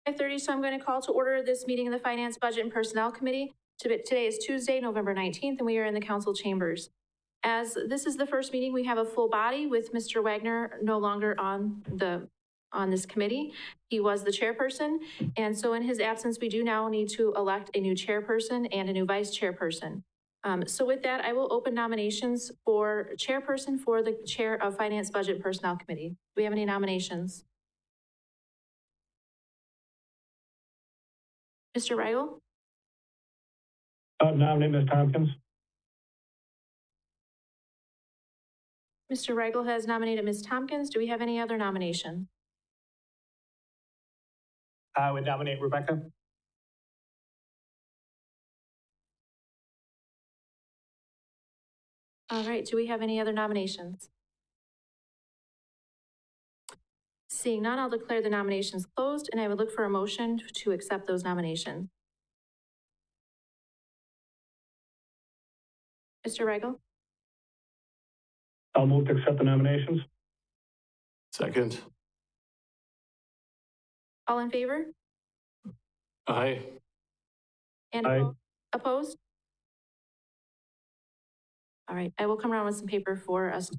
5:30, so I'm going to call to order this meeting of the Finance, Budget, and Personnel Committee. Today is Tuesday, November 19th, and we are in the council chambers. As this is the first meeting, we have a full body with Mr. Wagner no longer on this committee. He was the chairperson, and so in his absence, we do now need to elect a new chairperson and a new vice chairperson. So with that, I will open nominations for chairperson for the chair of Finance, Budget, and Personnel Committee. Do we have any nominations? Mr. Reigel? Nominate Ms. Tompkins. Mr. Reigel has nominated Ms. Tompkins. Do we have any other nomination? I would nominate Rebecca. All right, do we have any other nominations? Seeing none, I'll declare the nominations closed, and I would look for a motion to accept those nominations. Mr. Reigel? I'll move to accept the nominations. Second. All in favor? Aye. And Aye. opposed? All right, I will come around with some paper for us.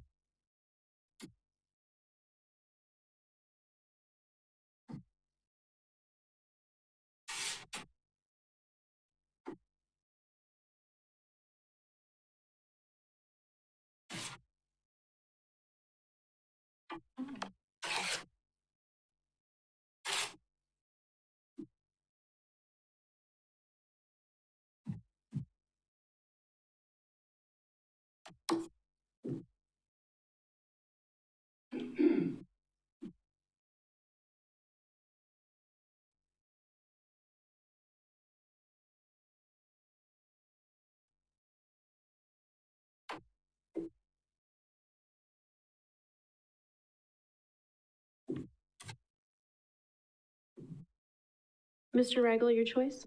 Mr. Reigel, your choice?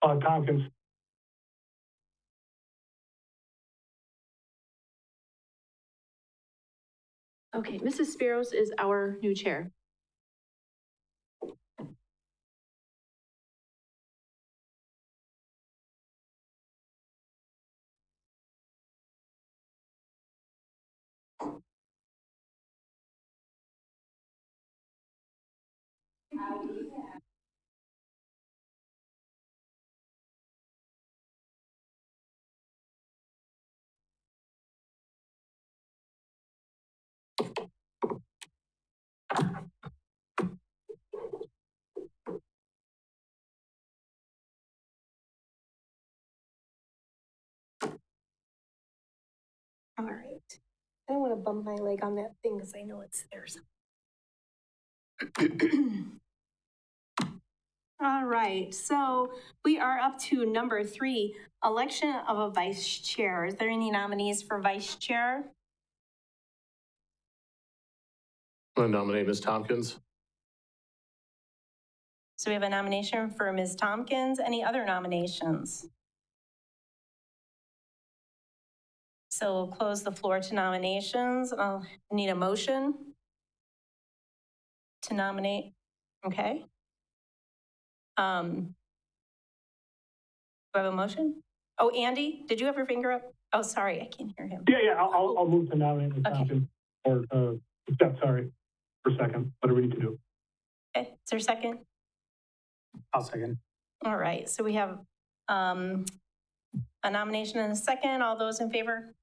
Tompkins. Okay, Mrs. Spiros is our new chair. All right. I don't want to bump my leg on that thing because I know it's there. All right, so we are up to number 3, election of a vice chair. Is there any nominees for vice chair? I'm going to nominate Ms. Tompkins. So we have a nomination for Ms. Tompkins. Any other nominations? So we'll close the floor to nominations. I'll need a motion to nominate. Okay. Do I have a motion? Oh, Andy, did you have your finger up? Oh, sorry, I can't hear him. Yeah, I'll move to nominate Ms. Okay. Tompkins. Or, accept, sorry, for second, whatever we need to do. Okay, is there a second? I'll second. All right, so we have a nomination and a second. All those in favor?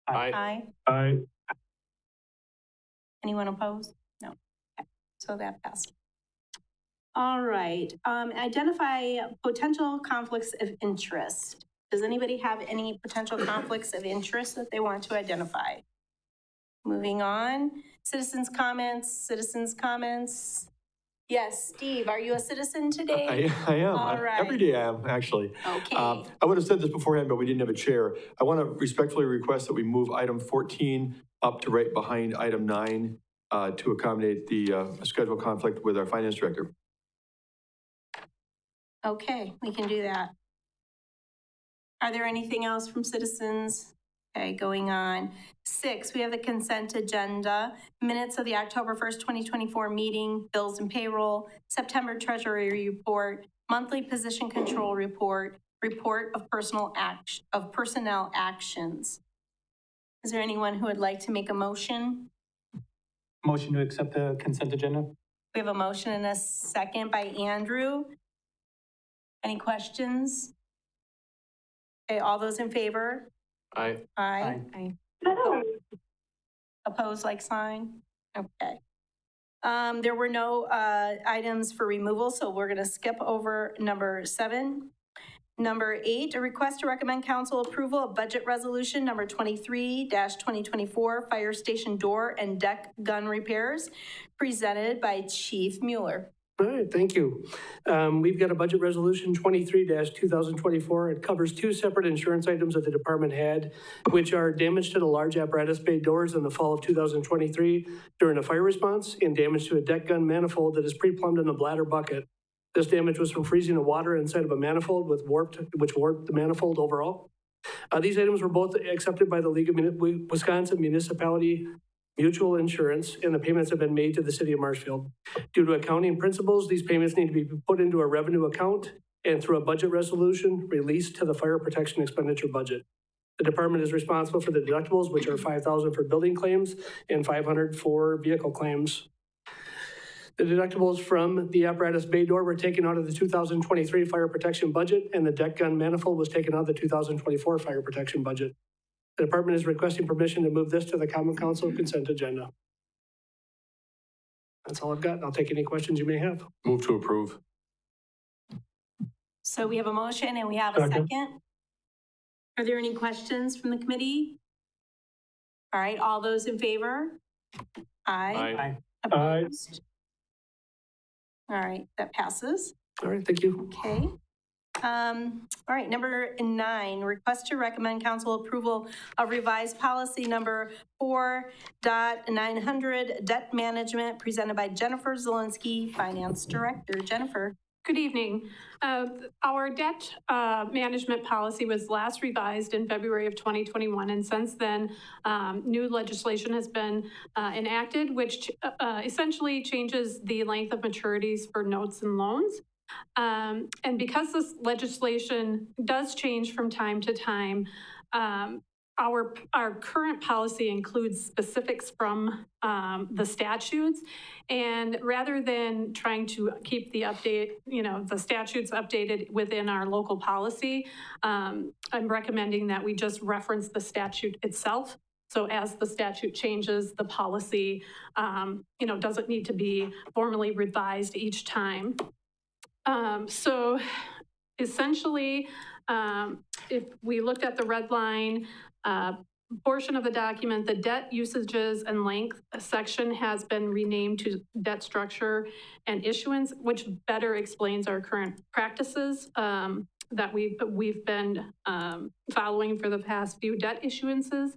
Aye. Aye. Aye. Anyone opposed? No. Okay, so that passed. All right, identify potential conflicts of interest. Does anybody have any potential conflicts of interest that they want to identify? Moving on, citizens' comments. Yes, Steve, are you a citizen today? I am. All right. Every day I am, actually. Okay. I would have said this beforehand, but we didn't have a chair. I want to respectfully request that we move item 14 up to right behind item 9 to accommodate the schedule conflict with our finance director. Okay, we can do that. Are there anything else from citizens? Okay, going on. 6, we have the consent agenda, minutes of the October 1st, 2024 meeting, bills and payroll, September treasury report, monthly position control report, report of personnel actions. Is there anyone who would like to make a motion? Motion to accept the consent agenda? We have a motion and a second by Andrew. Any questions? Okay, all those in favor? Aye. Aye. Aye. Opposed, like sign? Okay. There were no items for removal, so we're going to skip over number 7. Number 8, a request to recommend council approval of budget resolution number 23-2024, fire station door and deck gun repairs, presented by Chief Mueller. All right, thank you. We've got a budget resolution 23-2024. It covers 2 separate insurance items that the department had, which are damage to the large apparatus bay doors in the fall of 2023 during a fire response, and damage to a deck gun manifold that is pre-plumbed in a bladder bucket. This damage was from freezing of water inside of a manifold which warped the manifold overall. These items were both accepted by the League of Wisconsin Municipality Mutual Insurance, and the payments have been made to the city of Marshfield. Due to accounting principles, these payments need to be put into a revenue account and through a budget resolution released to the fire protection expenditure budget. The department is responsible for the deductibles, which are $5,000 for building claims and $500 for vehicle claims. The deductibles from the apparatus bay door were taken out of the 2023 fire protection budget, and the deck gun manifold was taken out of the 2024 fire protection budget. The department is requesting permission to move this to the common council consent agenda. That's all I've got. I'll take any questions you may have. Move to approve. So we have a motion and we have a Second. second. Are there any questions from the committee? All right, all those in favor? Aye. Aye. Opposed? All right, that passes. All right, thank you. Okay. All right, number 9, request to recommend council approval of revised policy number 4.900, debt management, presented by Jennifer Zielinski, Finance Director. Jennifer. Good evening. Our debt management policy was last revised in February of 2021, and since then, new legislation has been enacted, which essentially changes the length of maturities for notes and loans. And because this legislation does change from time to time, our current policy includes specifics from the statutes, and rather than trying to keep the statutes updated within our local policy, I'm recommending that we just reference the statute itself. So as the statute changes, the policy, doesn't need to be formally revised each time. So essentially, if we looked at the red line portion of the document, the debt usages and length section has been renamed to debt structure and issuance, which better explains our current practices that we've been following for the past few debt issuances.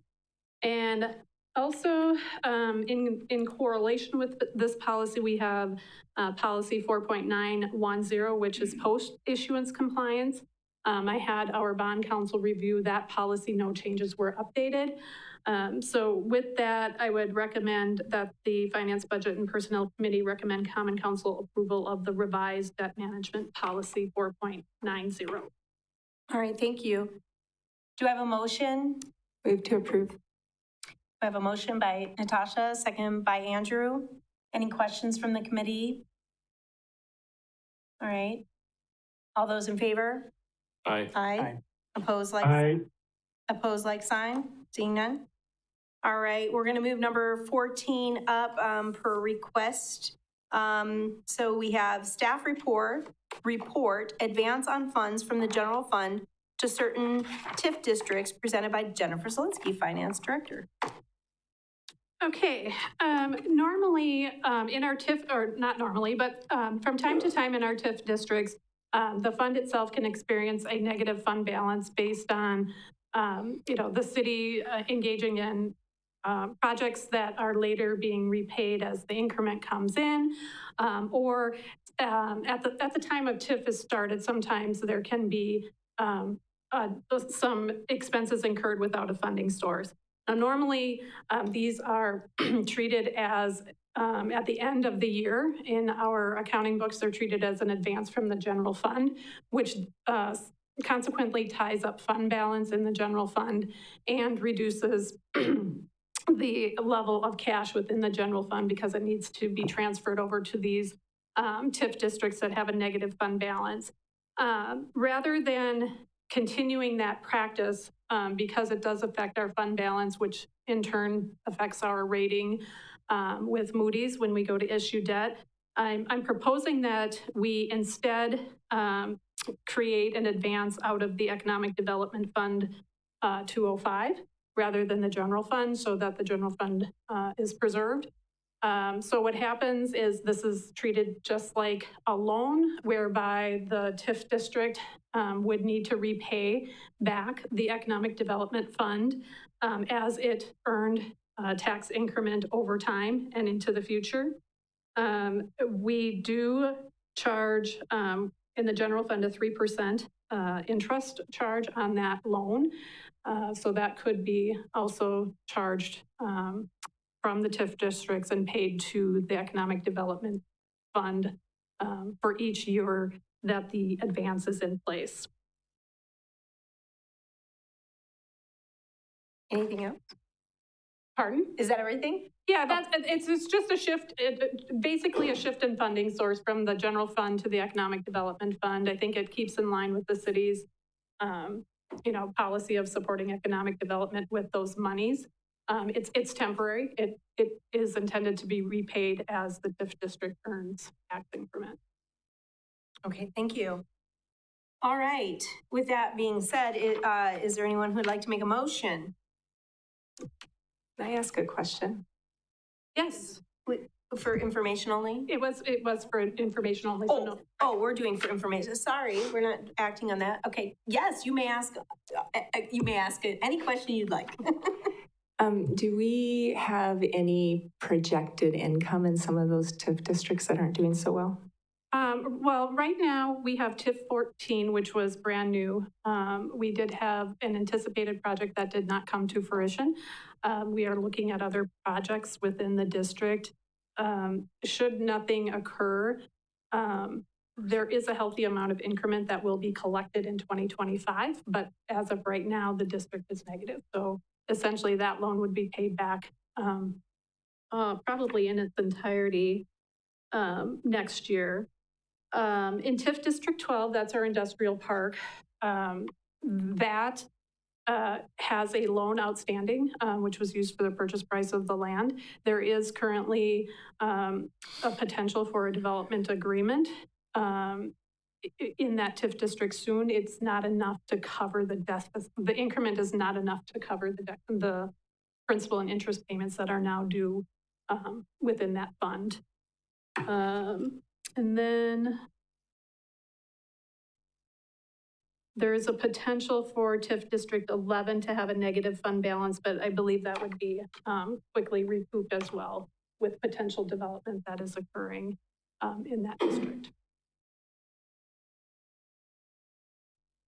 And also, in correlation with this policy, we have policy 4.910, which is post-issuance compliance. I had our bond counsel review that policy. No changes were updated. So with that, I would recommend that the Finance, Budget, and Personnel Committee recommend Common Council approval of the revised debt management policy 4.90. All right, thank you. Do I have a motion? Move to approve. I have a motion by Natasha, second by Andrew. Any questions from the committee? All right. All those in favor? Aye. Aye. Opposed, like Aye. Opposed, like sign? Seeing none? All right, we're going to move number 14 up per request. So we have staff report, advance on funds from the general fund to certain TIF districts, presented by Jennifer Zielinski, Finance Director. Okay, normally in our TIF, or not normally, but from time to time in our TIF districts, the fund itself can experience a negative fund balance based on, the city engaging in projects that are later being repaid as the increment comes in, or at the time of TIF is started, sometimes there can be some expenses incurred without a funding source. Now, normally, these are treated as, at the end of the year, in our accounting books, they're treated as an advance from the general fund, which consequently ties up fund balance in the general fund and reduces the level of cash within the general fund because it needs to be transferred over to these TIF districts that have a negative fund balance. Rather than continuing that practice, because it does affect our fund balance, which in turn affects our rating with Moody's when we go to issue debt, I'm proposing that we instead create an advance out of the Economic Development Fund 205 rather than the general fund, so that the general fund is preserved. So what happens is this is treated just like a loan, whereby the TIF district would need to repay back the Economic Development Fund as it earned tax increment over time and into the future. We do charge in the general fund a 3% interest charge on that loan. So that could be also charged from the TIF districts and paid to the Economic Development Fund for each year that the advance is in place. Anything else? Pardon? Is that everything? Yeah, it's just a shift, basically a shift in funding source from the general fund to the Economic Development Fund. I think it keeps in line with the city's, policy of supporting economic development with those monies. It's temporary. It is intended to be repaid as the TIF district earns tax increment. Okay, thank you. All right, with that being said, is there anyone who would like to make a motion? Can I ask a question? Yes, For information only? it was for information only. So no. Oh, we're doing for information. Sorry, we're not acting on that. Okay, yes, you may ask any question you'd like. Do we have any projected income in some of those TIF districts that aren't doing so well? Well, right now we have TIF 14, which was brand new. We did have an anticipated project that did not come to fruition. We are looking at other projects within the district. Should nothing occur, there is a healthy amount of increment that will be collected in 2025, but as of right now, the district is negative. So essentially that loan would be paid back probably in its entirety next year. In TIF District 12, that's our industrial park, that has a loan outstanding, which was used for the purchase price of the land. There is currently a potential for a development agreement in that TIF district soon. It's not enough to cover the deficit. The increment is not enough to cover the principal and interest payments that are now due within that fund. And then there is a potential for TIF District 11 to have a negative fund balance, but I believe that would be quickly recouped as well with potential development that is occurring in that district.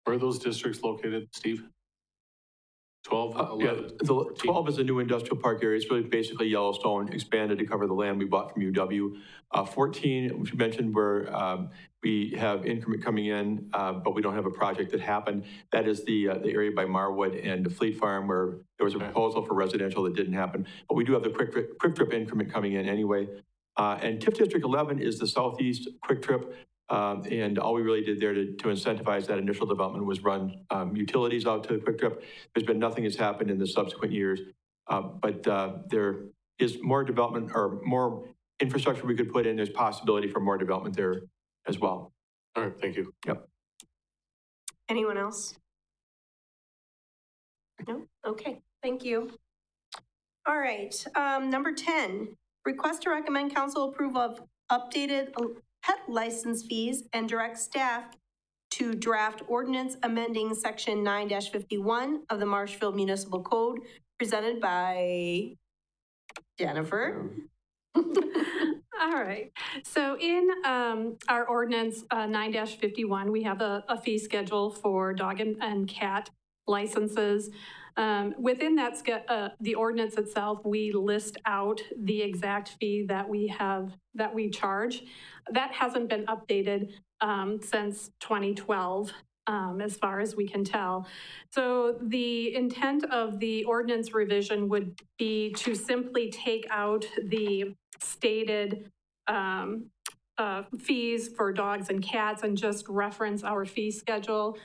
Where are those districts located, Steve? 12, 11, Yeah, 12 is a new industrial park area. It's really basically Yellowstone expanded to cover the land we bought from UW. 14, which you mentioned, where we have increment coming in, but we don't have a project that happened. That is the area by Marwood and the Fleet Farm, where there was a proposal for residential that didn't happen. But we do have the quick trip increment coming in anyway. And TIF District 11 is the southeast quick trip. And all we really did there to incentivize that initial development was run utilities out to the quick trip. There's been nothing that's happened in the subsequent years, but there is more development or more infrastructure we could put in. There's possibility for more development there as well. All right, thank you. Yep. Anyone else? No? Okay, thank you. All right, number 10, request to recommend council approval of updated pet license fees and direct staff to draft ordinance amending section 9-51 of the Marshfield Municipal Code, presented by Jennifer. All right. So in our ordinance 9-51, we have a fee schedule for dog and cat licenses. Within that, the ordinance itself, we list out the exact fee that we charge. That hasn't been updated since 2012. As far as we can tell. So the intent of the ordinance revision would be to simply take out the stated fees for dogs and cats and just reference our fee schedule,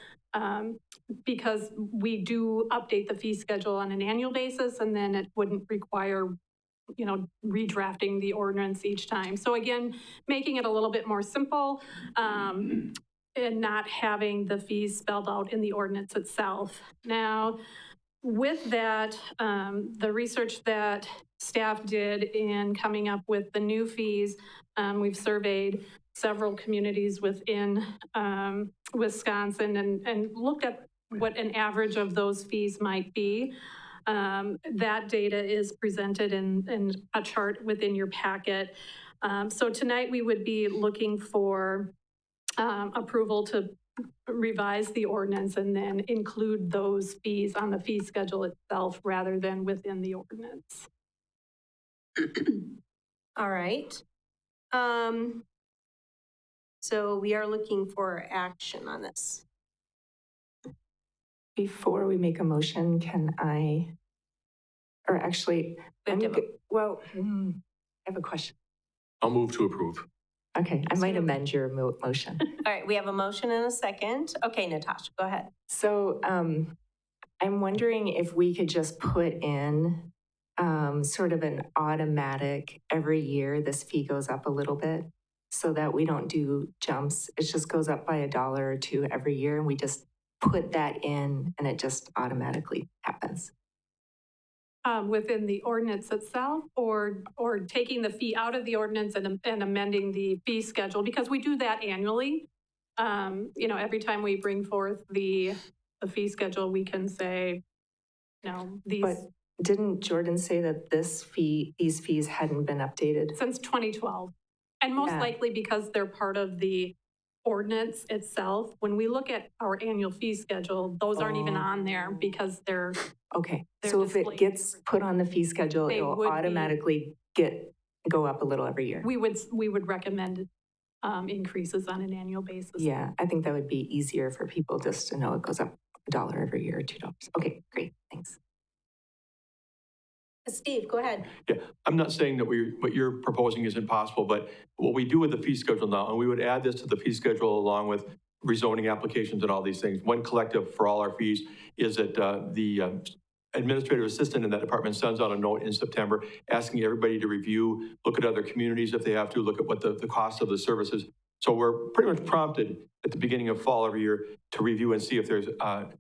because we do update the fee schedule on an annual basis, and then it wouldn't require redrafting the ordinance each time. So again, making it a little bit more simple, and not having the fees spelled out in the ordinance itself. Now, with that, the research that staff did in coming up with the new fees, we've surveyed several communities within Wisconsin and looked at what an average of those fees might be. That data is presented in a chart within your packet. So tonight we would be looking for approval to revise the ordinance and then include those fees on the fee schedule itself rather than within the ordinance. All right. So we are looking for action on this. Before we make a motion, can I, or actually, I have a question. I'll move to approve. Okay, I might amend your motion. All right, we have a motion and a second. Okay, Natasha, go ahead. So I'm wondering if we could just put in sort of an automatic, every year this fee goes up a little bit so that we don't do jumps. It just goes up by $1 or $2 every year, and we just put that in and it just automatically happens. Within the ordinance itself, or taking the fee out of the ordinance and amending the fee schedule, because we do that annually. Every time we bring forth the fee schedule, we can say, these. But didn't Jordan say that these fees hadn't been updated? Since 2012. And most likely because they're part of the ordinance itself. When we look at our annual fee schedule, those aren't even on there because they're. Okay, they're so if it gets put on the fee schedule, They it'll would automatically go up a little every year. We would recommend increases on an annual basis. Yeah, I think that would be easier for people just to know it goes up $1 every year or $2. Okay, great, thanks. Steve, go ahead. Yeah, I'm not saying that what you're proposing isn't possible, but what we do with the fee schedule now, and we would add this to the fee schedule along with rezoning applications and all these things. One collective for all our fees is that the administrative assistant in that department sends out a note in September asking everybody to review, look at other communities if they have to, look at what the cost of the services. So we're pretty much prompted at the beginning of fall every year to review and see if there's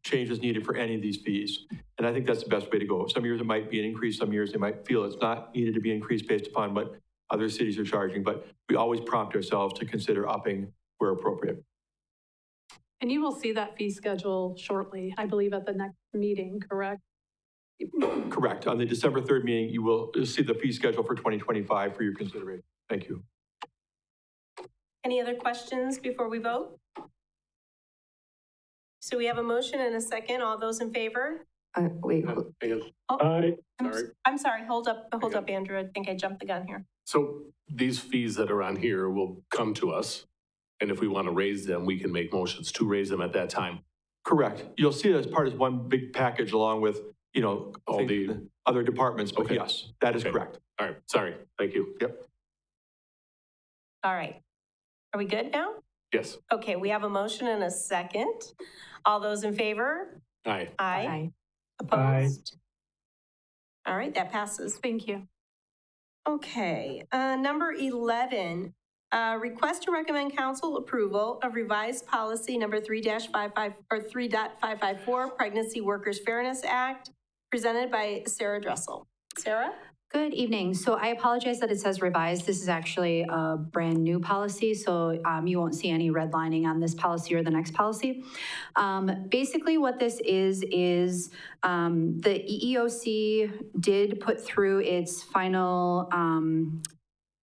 changes needed for any of these fees. And I think that's the best way to go. Some years it might be an increase, some years they might feel it's not needed to be increased based upon what other cities are charging, but we always prompt ourselves to consider upping where appropriate. And you will see that fee schedule shortly, I believe at the next meeting, correct? Correct. On the December 3rd meeting, you'll see the fee schedule for 2025 for your consideration. Thank you. Any other questions before we vote? So we have a motion and a second. All those in favor? Wait, I'm sorry, hold up, Andrew. I think I jumped the gun here. So these fees that are on here will come to us. And if we want to raise them, we can make motions to raise them at that time. correct. You'll see it as part of one big package along with, All the other departments, but Okay. yes, that is Okay. correct. All right, sorry, thank you. Yep, All right. Are we good now? yes, Okay, we have a motion and a second. All those in favor? aye. Aye. Aye. Opposed? All right, that passes. Thank you. Okay, number 11, request to recommend council approval of revised policy number 3-554, Pregnancy Workers Fairness Act, presented by Sarah Dressel. Sarah? Good evening. So I apologize that it says revised. This is actually a brand new policy, so you won't see any redlining on this policy or the next policy. Basically what this is the EEOC did put through its final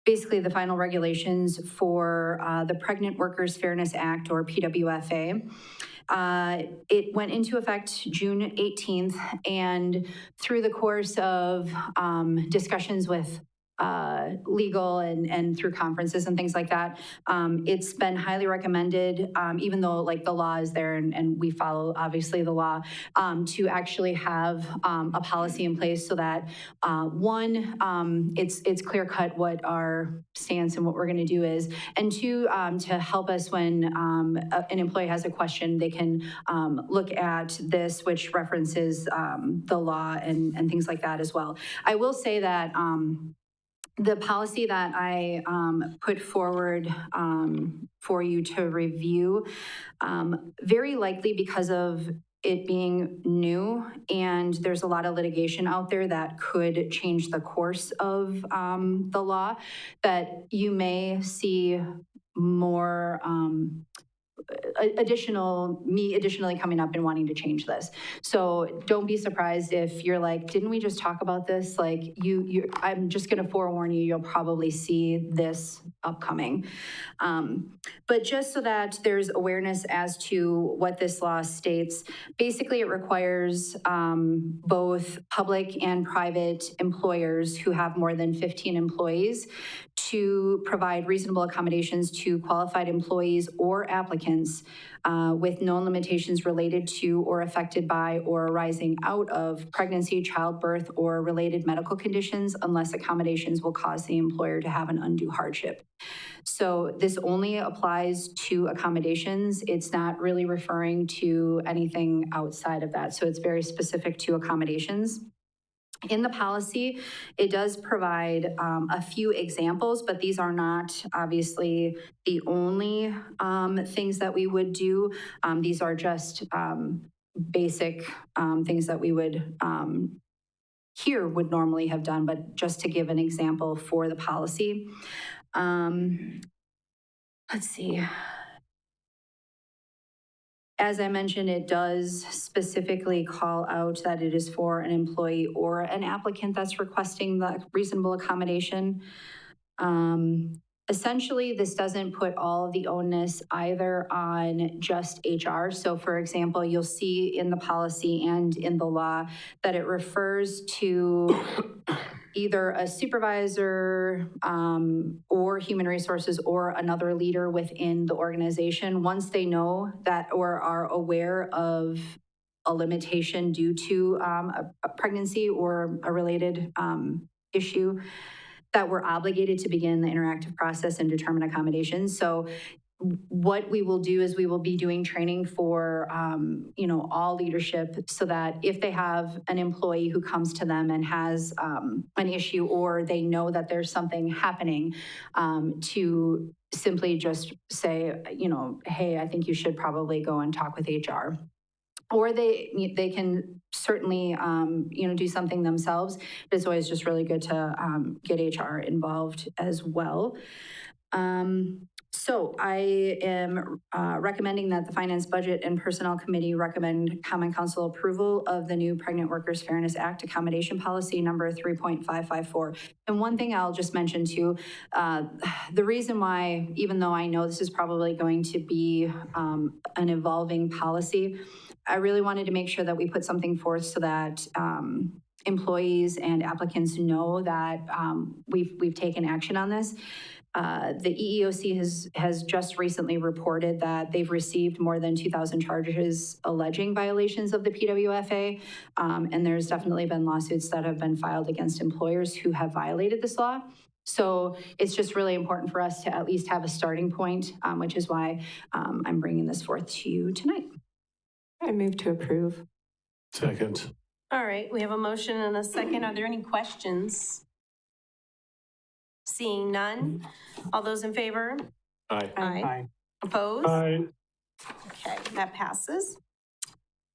basically the final regulations for the Pregnant Workers Fairness Act, or PWFA. It went into effect June 18th, and through the course of discussions with legal and through conferences and things like that, it's been highly recommended, even though like the law is there and we follow obviously the law, to actually have a policy in place so that one, it's clear cut what our stance and what we're going to do is, and two, to help us when an employee has a question, they can look at this, which references the law and things like that as well. I will say that the policy that I put forward for you to review, very likely because of it being new and there's a lot of litigation out there that could change the course of the law, that you may see more additionally coming up and wanting to change this. So don't be surprised if you're like, didn't we just talk about this? Like I'm just going to forewarn you, you'll probably see this upcoming. But just so that there's awareness as to what this law states, basically it requires both public and private employers who have more than 15 employees to provide reasonable accommodations to qualified employees or applicants with known limitations related to or affected by or arising out of pregnancy, childbirth, or related medical conditions, unless accommodations will cause the employer to have an undue hardship. So this only applies to accommodations. It's not really referring to anything outside of that. So it's very specific to accommodations. In the policy, it does provide a few examples, but these are not obviously the only things that we would do. These are just basic things that we would here would normally have done, but just to give an example for the policy. Let's see. As I mentioned, it does specifically call out that it is for an employee or an applicant that's requesting the reasonable accommodation. Essentially, this doesn't put all of the onus either on just HR. So for example, you'll see in the policy and in the law that it refers to either a supervisor or human resources or another leader within the organization. Once they know that or are aware of a limitation due to a pregnancy or a related issue, that we're obligated to begin the interactive process and determine accommodations. So what we will do is we will be doing training for, all leadership, so that if they have an employee who comes to them and has an issue, or they know that there's something happening, to simply just say, hey, I think you should probably go and talk with HR. Or they can certainly, do something themselves, but it's always just really good to get HR involved as well. So I am recommending that the Finance, Budget, and Personnel Committee recommend Common Council approval of the new Pregnant Workers Fairness Act Accommodation Policy number 3.554. And one thing I'll just mention too, the reason why, even though I know this is probably going to be an evolving policy, I really wanted to make sure that we put something forth so that employees and applicants know that we've taken action on this. The EEOC has just recently reported that they've received more than 2,000 charges alleging violations of the PWFA, and there's definitely been lawsuits that have been filed against employers who have violated this law. So it's just really important for us to at least have a starting point, which is why I'm bringing this forth to you tonight. I move to approve. Second. All right, we have a motion and a second. Are there any questions? Seeing none. All those in favor? Aye. Aye. Opposed? Aye. Okay, that passes.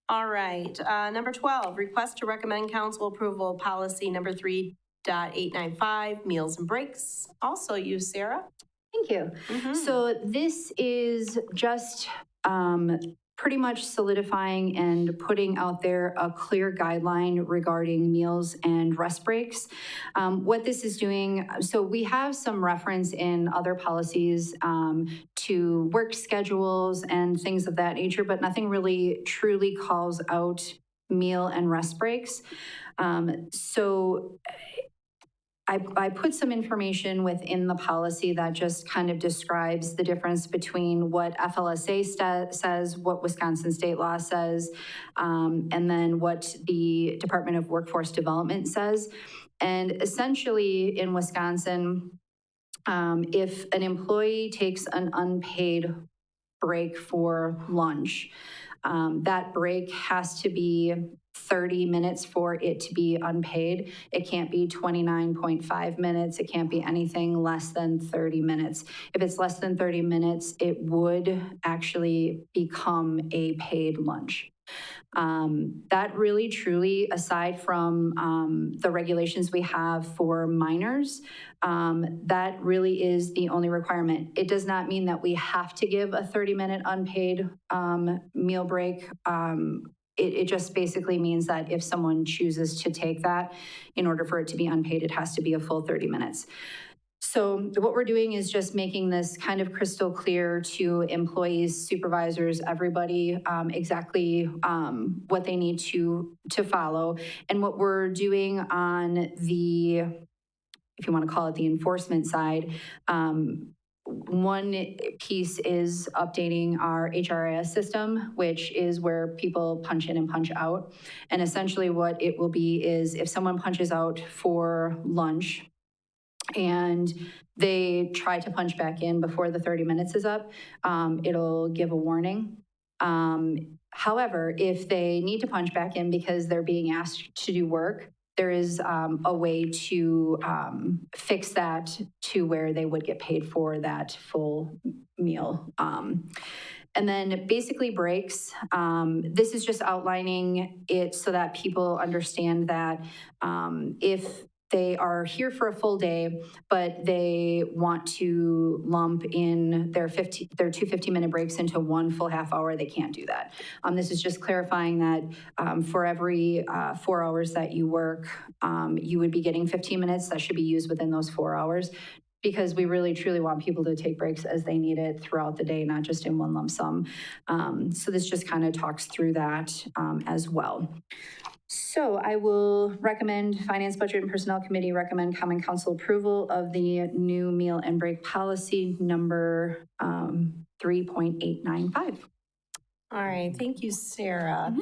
All right, number 12, request to recommend council approval policy number 3.895, meals and breaks. Also you, Sarah. Thank you. Mhm. So this is just pretty much solidifying and putting out there a clear guideline regarding meals and rest breaks. What this is doing, so we have some reference in other policies to work schedules and things of that nature, but nothing really truly calls out meal and rest breaks. So I put some information within the policy that just kind of describes the difference between what FLSA says, what Wisconsin state law says, and then what the Department of Workforce Development says. And essentially in Wisconsin, if an employee takes an unpaid break for lunch, that break has to be 30 minutes for it to be unpaid. It can't be 29.5 minutes. It can't be anything less than 30 minutes. If it's less than 30 minutes, it would actually become a paid lunch. That really, truly, aside from the regulations we have for minors, that really is the only requirement. It does not mean that we have to give a 30-minute unpaid meal break. It just basically means that if someone chooses to take that, in order for it to be unpaid, it has to be a full 30 minutes. So what we're doing is just making this kind of crystal clear to employees, supervisors, everybody, exactly what they need to follow. And what we're doing on the, if you want to call it the enforcement side, one piece is updating our HRIS system, which is where people punch in and punch out. And essentially what it will be is if someone punches out for lunch and they try to punch back in before the 30 minutes is up, it'll give a warning. However, if they need to punch back in because they're being asked to do work, there is a way to fix that to where they would get paid for that full meal. And then basically breaks, this is just outlining it so that people understand that if they are here for a full day, but they want to lump in their two 15-minute breaks into one full half hour, they can't do that. This is just clarifying that for every 4 hours that you work, you would be getting 15 minutes that should be used within those 4 hours, because we really truly want people to take breaks as they need it throughout the day, not just in one lump sum. So this just kind of talks through that as well. So I will recommend Finance, Budget, and Personnel Committee recommend Common Council approval of the new meal and break policy number 3.895. All right, thank you, Sarah.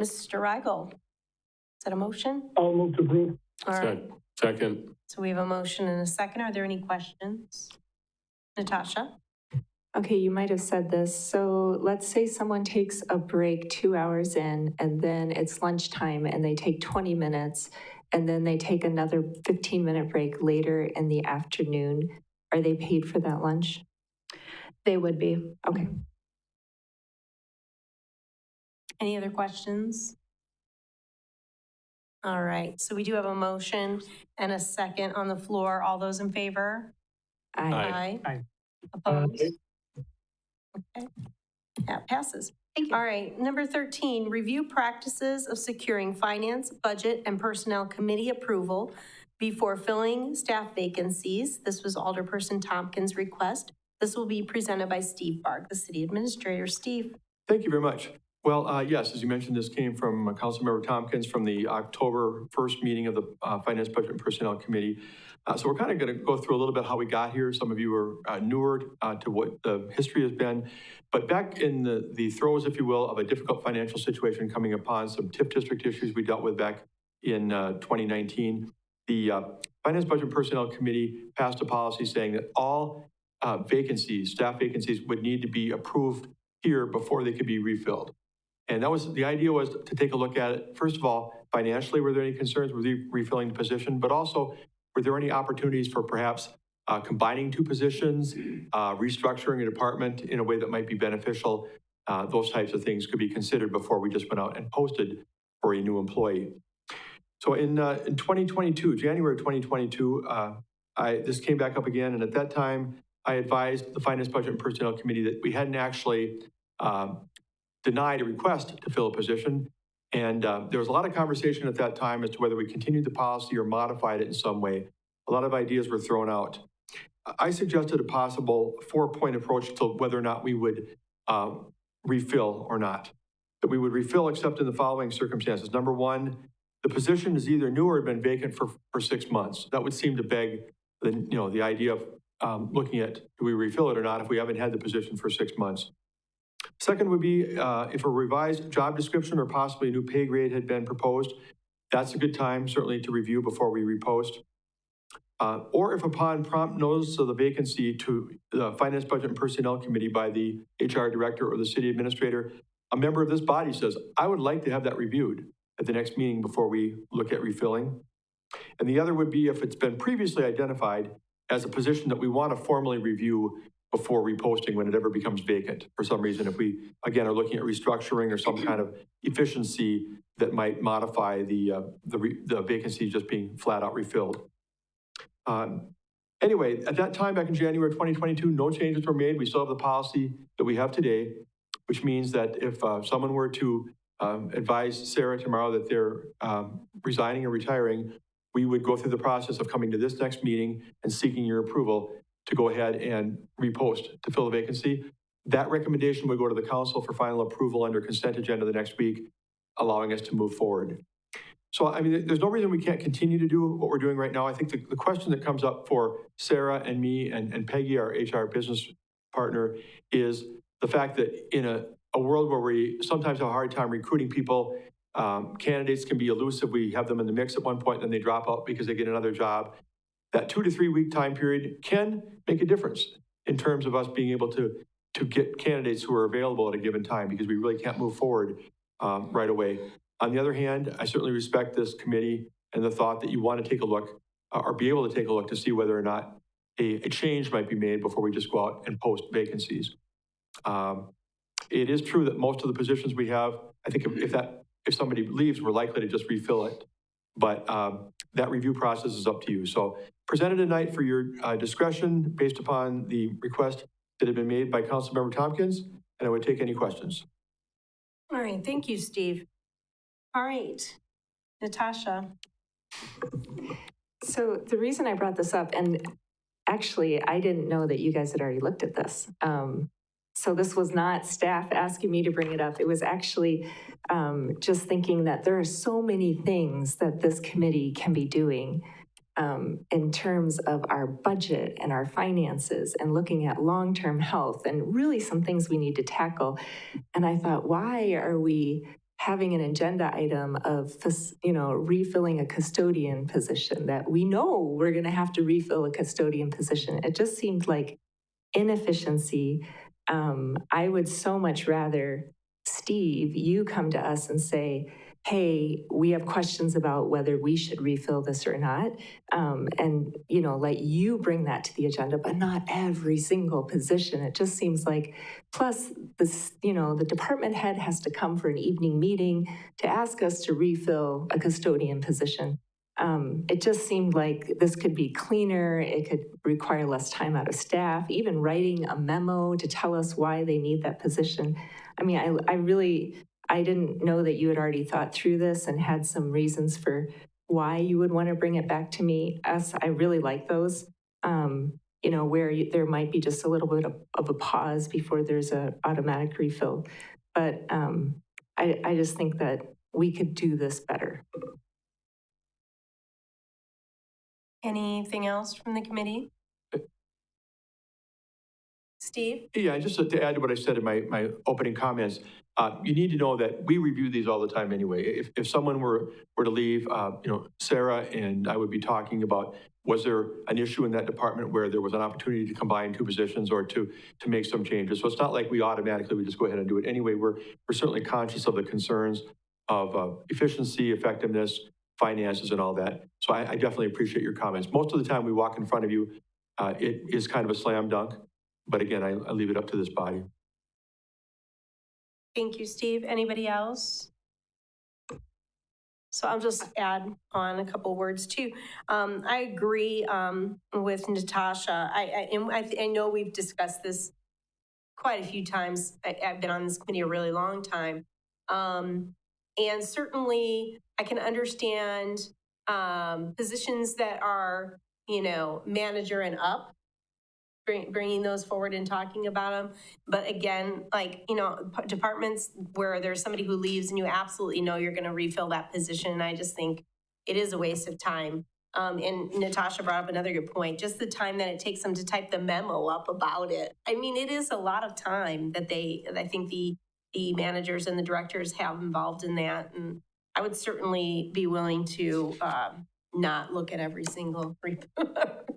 Mr. Rigel, is that a motion? I'll move to approve. All right, Second. so we have a motion and a second. Are there any questions? Natasha? Okay, you might have said this. So let's say someone takes a break 2 hours in, and then it's lunchtime, and they take 20 minutes, and then they take another 15-minute break later in the afternoon. Are they paid for that lunch? They would be. Okay. Any other questions? All right, so we do have a motion and a second on the floor. All those in favor? Aye. Aye. Opposed? Okay, that passes. Thank you. All right, number 13, review practices of securing finance, budget, and personnel committee approval before filling staff vacancies. This was Alderperson Tompkins' request. This will be presented by Steve Barg, the city administrator. Steve. Thank you very much. Well, yes, as you mentioned, this came from Councilmember Tompkins from the October 1st meeting of the Finance, Budget, and Personnel Committee. So we're kind of going to go through a little bit how we got here. Some of you are newer to what the history has been. But back in the throes, if you will, of a difficult financial situation coming upon some TIF district issues we dealt with back in 2019, the Finance, Budget, and Personnel Committee passed a policy saying that all vacancies, staff vacancies, would need to be approved here before they could be refilled. And that was, the idea was to take a look at it. First of all, financially, were there any concerns with refilling the position? But also, were there any opportunities for perhaps combining two positions, restructuring a department in a way that might be beneficial? Those types of things could be considered before we just went out and posted for a new employee. So in 2022, January 2022, this came back up again. And at that time, I advised the Finance, Budget, and Personnel Committee that we hadn't actually denied a request to fill a position. And there was a lot of conversation at that time as to whether we continued the policy or modified it in some way. A lot of ideas were thrown out. I suggested a possible 4-point approach to whether or not we would refill or not. That we would refill except in the following circumstances. Number one, the position is either new or had been vacant for 6 months. That would seem to beg the idea of looking at, do we refill it or not if we haven't had the position for 6 months. Second would be if a revised job description or possibly a new pay grade had been proposed, that's a good time certainly to review before we repost. Or if upon prompt notice of the vacancy to the Finance, Budget, and Personnel Committee by the HR Director or the City Administrator, a member of this body says, I would like to have that reviewed at the next meeting before we look at refilling. And the other would be if it's been previously identified as a position that we want to formally review before reposting when it ever becomes vacant. For some reason, if we, again, are looking at restructuring or some kind of efficiency that might modify the vacancy just being flat out refilled. Anyway, at that time, back in January 2022, no changes were made. We still have the policy that we have today, which means that if someone were to advise Sarah tomorrow that they're resigning or retiring, we would go through the process of coming to this next meeting and seeking your approval to go ahead and repost to fill the vacancy. That recommendation would go to the council for final approval under consent agenda the next week, allowing us to move forward. So, I mean, there's no reason we can't continue to do what we're doing right now. I think the question that comes up for Sarah and me and Peggy, our HR business partner, is the fact that in a world where we sometimes have a hard time recruiting people, candidates can be elusive. We have them in the mix at one point, and then they drop out because they get another job. That 2 to 3 week time period can make a difference in terms of us being able to get candidates who are available at a given time, because we really can't move forward right away. On the other hand, I certainly respect this committee and the thought that you want to take a look or be able to take a look to see whether or not a change might be made before we just go out and post vacancies. It is true that most of the positions we have, I think if somebody leaves, we're likely to just refill it. But that review process is up to you. So presented tonight for your discretion based upon the request that had been made by Councilmember Tompkins, and I would take any questions. All right, thank you, Steve. All right, Natasha. So the reason I brought this up, and actually I didn't know that you guys had already looked at this. So this was not staff asking me to bring it up. It was actually just thinking that there are so many things that this committee can be doing in terms of our budget and our finances and looking at long-term health and really some things we need to tackle. And I thought, why are we having an agenda item of, refilling a custodian position that we know we're going to have to refill a custodian position? It just seemed like inefficiency. I would so much rather, Steve, you come to us and say, hey, we have questions about whether we should refill this or not. And, let you bring that to the agenda, but not every single position. It just seems like, plus this, the department head has to come for an evening meeting to ask us to refill a custodian position. It just seemed like this could be cleaner. It could require less time out of staff, even writing a memo to tell us why they need that position. I mean, I didn't know that you had already thought through this and had some reasons for why you would want to bring it back to me. I really like those, where there might be just a little bit of a pause before there's an automatic refill. But I just think that we could do this better. Anything else from the committee? Steve? Yeah, just to add to what I said in my opening comments, you need to know that we review these all the time anyway. If someone were to leave, Sarah and I would be talking about, was there an issue in that department where there was an opportunity to combine two positions or to make some changes? So it's not like we automatically would just go ahead and do it anyway. We're certainly conscious of the concerns of efficiency, effectiveness, finances, and all that. So I definitely appreciate your comments. Most of the time we walk in front of you, it is kind of a slam dunk. But again, I leave it up to this body. Thank you, Steve. Anybody else? So I'll just add on a couple words too. I agree with Natasha. I know we've discussed this quite a few times. I've been on this committee a really long time. And certainly I can understand positions that are, manager and up, bringing those forward and talking about them. But again, departments where there's somebody who leaves and you absolutely know you're going to refill that position, I just think it is a waste of time. And Natasha brought up another good point, just the time that it takes them to type the memo up about it. I mean, it is a lot of time that I think the managers and the directors have involved in that. And I would certainly be willing to not look at every single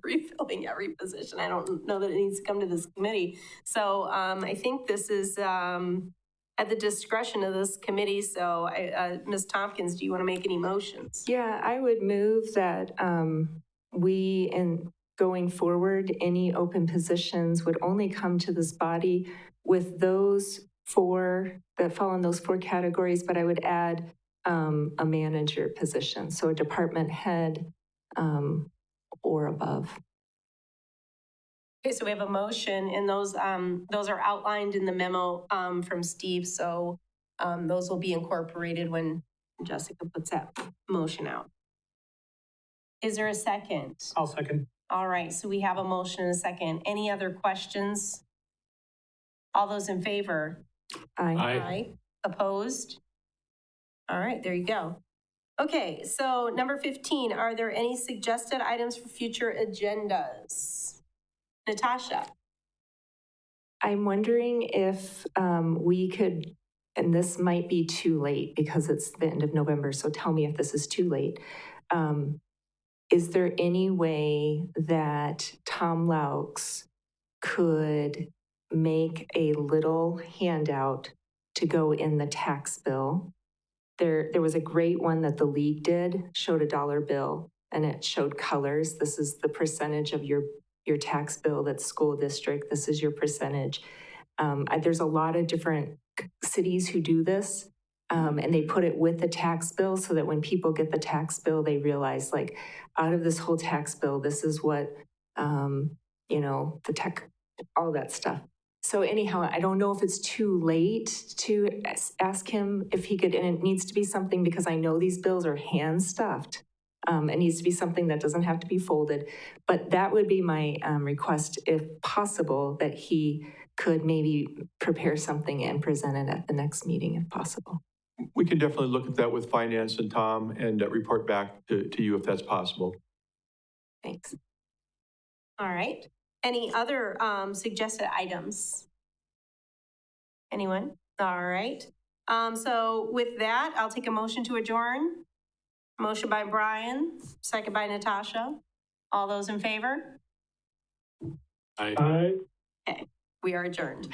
refilling every position. I don't know that it needs to come to this committee. So I think this is at the discretion of this committee. So Ms. Tompkins, do you want to make any motions? Yeah, I would move that we, in going forward, any open positions would only come to this body with those four that fall in those four categories, but I would add a manager position, so a department head or above. Okay, so we have a motion, and those are outlined in the memo from Steve. So those will be incorporated when Jessica puts that motion out. Is there a second? I'll second. All right, so we have a motion and a second. Any other questions? All those in favor? Aye. Opposed? All right, there you go. Okay, so number 15, are there any suggested items for future agendas? Natasha? I'm wondering if we could, and this might be too late because it's the end of November, so tell me if this is too late. Is there any way that Tom Laux could make a little handout to go in the tax bill? There was a great one that the league did, showed a dollar bill, and it showed colors. This is the percentage of your tax bill that's school district. This is your percentage. There's a lot of different cities who do this, and they put it with the tax bill so that when people get the tax bill, they realize, like, out of this whole tax bill, this is what, the tech, all that stuff. So anyhow, I don't know if it's too late to ask him if he could, and it needs to be something, because I know these bills are hand stuffed. It needs to be something that doesn't have to be folded. But that would be my request, if possible, that he could maybe prepare something and present it at the next meeting, if possible. We can definitely look at that with finance and Tom and report back to you if that's possible. Thanks. All right. Any other suggested items? Anyone? All right. So with that, I'll take a motion to adjourn. Motion by Brian, second by Natasha. All those in favor? Aye. Aye. Okay, we are adjourned.